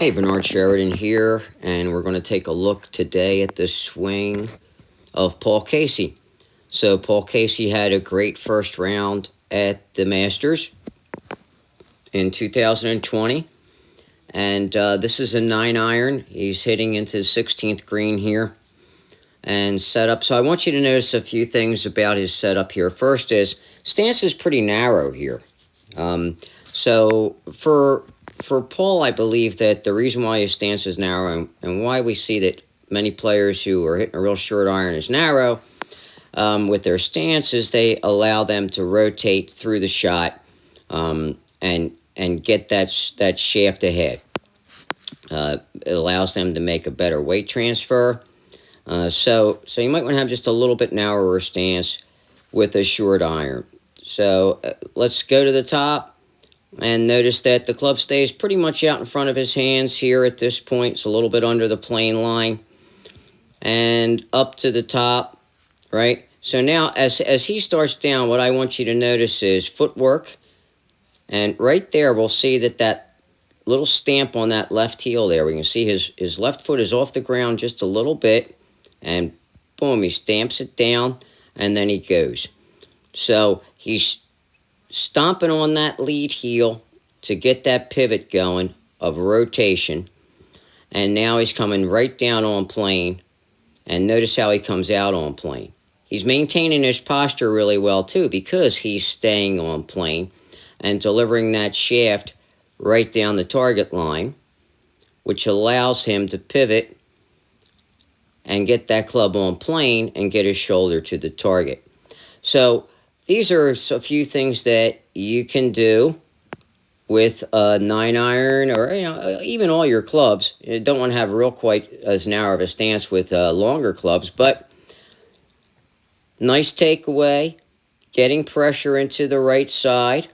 Hey, Bernard Sheridan here, and we're going to take a look today at the swing of Paul Casey. So Paul Casey had a great first round at the Masters in 2020, and this is a 9-iron. He's hitting into his 16th green here and setup. So I want you to notice a few things about his setup here. First is stance is pretty narrow here. So for Paul, I believe that the reason why his stance is narrow and why we see that many players who are hitting a real short iron is narrow with their stance is they allow them to rotate through the shot and get that shaft ahead. It allows them to make a better weight transfer. So you might want to have just a little bit narrower stance with a short iron. So let's go to the top. And notice that the club stays pretty much out in front of his hands here at this point. It's a little bit under the plane line. And up to the top, right? So now as he starts down, what I want you to notice is footwork. And right there, we'll see that little stamp on that left heel there. We can see his left foot is off the ground just a little bit. And boom, he stamps it down. And then he goes. So he's stomping on that lead heel to get that pivot going of rotation. And now he's coming right down on plane. And notice how he comes out on plane. He's maintaining his posture really well too because he's staying on plane and delivering that shaft right down the target line, which allows him to pivot and get that club on plane and get his shoulder to the target. So these are a few things that you can do with a 9-iron or even all your clubs. You don't want to have quite as narrow of a stance with longer clubs, but nice takeaway, getting pressure into the right side.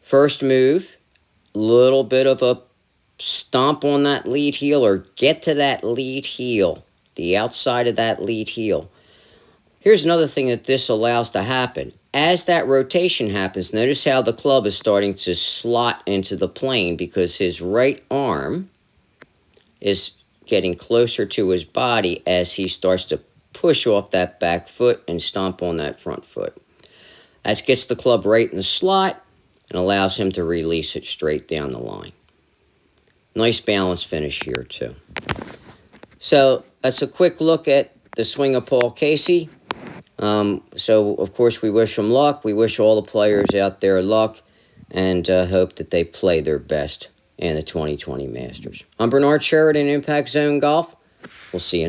First move, little bit of a stomp on that lead heel or get to that lead heel, the outside of that lead heel. Here's another thing that this allows to happen. As that rotation happens, notice how the club is starting to slot into the plane because his right arm is getting closer to his body as he starts to push off that back foot and stomp on that front foot. That gets the club right in the slot and allows him to release it straight down the line. Nice balanced finish here too. So that's a quick look at the swing of Paul Casey. So, of course, we wish him luck. We wish all the players out there luck and hope that they play their best in the 2020 Masters. I'm Bernard Sheridan, Impact Zone Golf. We'll see you.